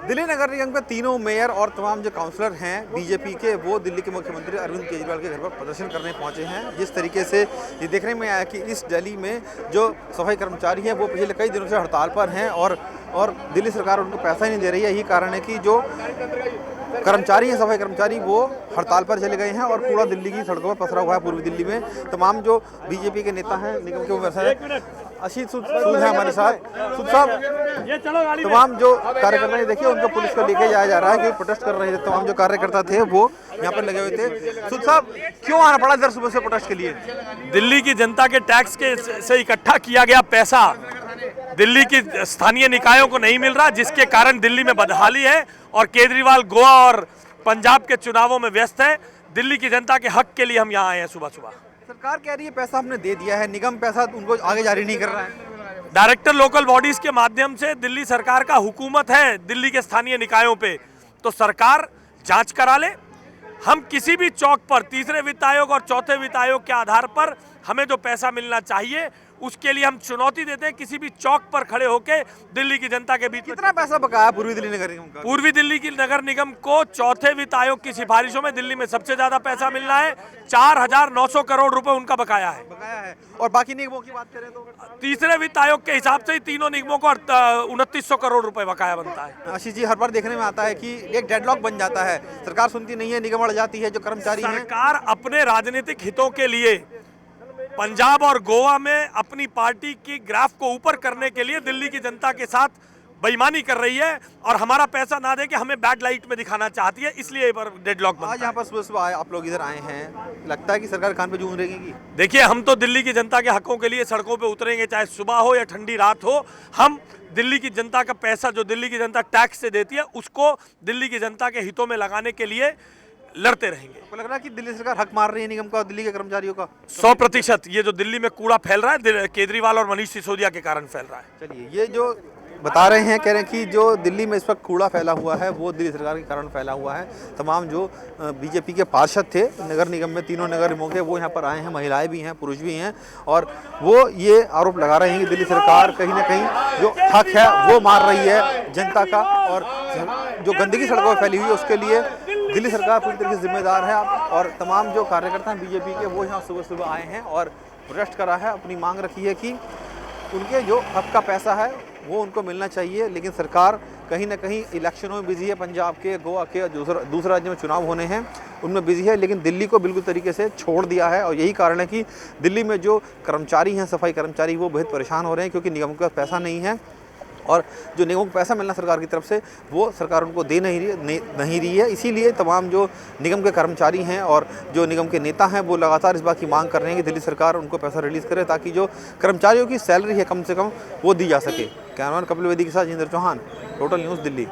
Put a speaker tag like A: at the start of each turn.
A: दिल्ली नगर निगम के तीनों मेयर और तमाम जो काउंसलर हैं बीजेपी के, वो दिल्ली के मुख्यमंत्री अरविंद केजरीवाल के घर पर प्रदर्शन करने पहुंचे हैं। जिस तरीके से ये देखने में आया कि इस दिल्ली में जो सफाई कर्मचारी हैं वो पिछले कई दिनों से हड़ताल पर हैं और दिल्ली सरकार उनको पैसा ही नहीं दे रही है। यही कारण है कि जो कर्मचारी हैं, सफाई कर्मचारी, वो हड़ताल पर चले गए हैं और पूरा दिल्ली की सड़कों पर पसरा हुआ है। पूर्वी दिल्ली में तमाम जो बीजेपी के नेता हैं, निगम के उम्मीदवार अशीत सूद है हमारे साथ। सूद साहब, तमाम जो कार्यकर्ता हैं, देखिए उनको पुलिस को लेके जाया जा रहा है कि प्रोटेस्ट कर रहे थे। तमाम जो कार्यकर्ता थे वो यहाँ पर लगे हुए थे। सूद साहब, क्यों आना पड़ा इधर सुबह से प्रोटेस्ट के लिए?
B: दिल्ली की जनता के टैक्स के से इकट्ठा किया गया पैसा दिल्ली की स्थानीय निकायों को नहीं मिल रहा, जिसके कारण दिल्ली में बदहाली है और केजरीवाल गोवा और पंजाब के चुनावों में व्यस्त है। दिल्ली की जनता के हक के लिए हम यहाँ आए हैं सुबह सुबह।
A: सरकार कह रही है पैसा हमने दे दिया है, निगम पैसा उनको आगे जारी नहीं कर रहा है।
B: डायरेक्टर लोकल बॉडीज के माध्यम से दिल्ली सरकार का हुकूमत है दिल्ली के स्थानीय निकायों पे, तो सरकार जांच करा ले। हम किसी भी चौक पर तीसरे वित्त आयोग और चौथे वित्त आयोग के आधार पर हमें जो पैसा मिलना चाहिए उसके लिए हम चुनौती देते हैं। किसी भी चौक पर खड़े होकर दिल्ली की जनता के बीच
A: कितना पैसा बकाया पूर्वी दिल्ली नगर निगम का?
B: पूर्वी दिल्ली की नगर निगम को चौथे वित्त आयोग की सिफारिशों में दिल्ली में सबसे ज्यादा पैसा मिलना है। 4,900 करोड़ रुपए उनका बकाया है।
A: और बाकी निगमों की बात करें तो
B: तीसरे वित्त आयोग के हिसाब से ही तीनों निगमों को 2900 करोड़ रुपए बकाया बनता है।
A: आशीष जी, हर बार देखने में आता है कि एक डेडलॉक बन जाता है, सरकार सुनती नहीं है, निगम अड़ जाती है। जो कर्मचारी हैं,
B: सरकार अपने राजनीतिक हितों के लिए पंजाब और गोवा में अपनी पार्टी की ग्राफ को ऊपर करने के लिए दिल्ली की जनता के साथ बेईमानी कर रही है और हमारा पैसा ना दे के हमें बैड लाइट में दिखाना चाहती है, इसलिए पर डेडलॉक बनता है।
A: आज यहाँ पर सुबह आप लोग इधर आए हैं, लगता है कि सरकार कान पे जूं रहेगी?
B: देखिए, हम तो दिल्ली की जनता के हकों के लिए सड़कों पे उतरेंगे, चाहे सुबह हो या ठंडी रात हो। हम दिल्ली की जनता का पैसा जो दिल्ली की जनता टैक्स से देती है उसको दिल्ली की जनता के हितों में लगाने के लिए लड़ते रहेंगे।
A: आपको लग रहा है कि दिल्ली सरकार हक मार रही है निगम का और दिल्ली के कर्मचारियों का?
B: 100%। ये जो दिल्ली में कूड़ा फैल रहा है केजरीवाल और मनीष सिसोदिया के कारण फैल रहा है।
A: चलिए, ये जो बता रहे हैं, कह रहे हैं कि जो दिल्ली में इस वक्त कूड़ा फैला हुआ है वो दिल्ली सरकार के कारण फैला हुआ है। तमाम जो बीजेपी के पार्षद थे नगर निगम में, तीनों नगर निगमों के, वो यहाँ पर आए हैं। महिलाएं भी हैं, पुरुष भी हैं, और वो ये आरोप लगा रहे हैं कि दिल्ली सरकार कहीं ना कहीं जो हक है वो मार रही है जनता का, और जो गंदगी सड़कों पर फैली हुई है उसके लिए दिल्ली सरकार पूरी तरीके से जिम्मेदार है। और तमाम जो कार्यकर्ता हैं बीजेपी के, वो यहाँ सुबह सुबह आए हैं और प्रोटेस्ट करा है, अपनी मांग रखी है कि उनके जो हक का पैसा है वो उनको मिलना चाहिए। लेकिन सरकार कहीं ना कहीं इलेक्शनों में बिजी है, पंजाब के, गोवा के, दूसरे राज्य में चुनाव होने हैं उनमें बिजी है, लेकिन दिल्ली को बिल्कुल तरीके से छोड़ दिया है। और यही कारण है कि दिल्ली में जो कर्मचारी हैं, सफाई कर्मचारी, वो बहुत परेशान हो रहे हैं क्योंकि निगम के पास पैसा नहीं है, और जो निगम को पैसा मिलना सरकार की तरफ से वो सरकार उनको दे नहीं रही है। इसीलिए तमाम जो निगम के कर्मचारी हैं और जो निगम के नेता हैं वो लगातार इस बात की मांग कर रहे हैं कि दिल्ली सरकार उनको पैसा रिलीज़ करे ताकि जो कर्मचारियों की सैलरी है कम से कम वो दी जा सके। कैमरामैन कपिल वेदी के साथ जितेंद्र चौहान, टोटल न्यूज़, दिल्ली।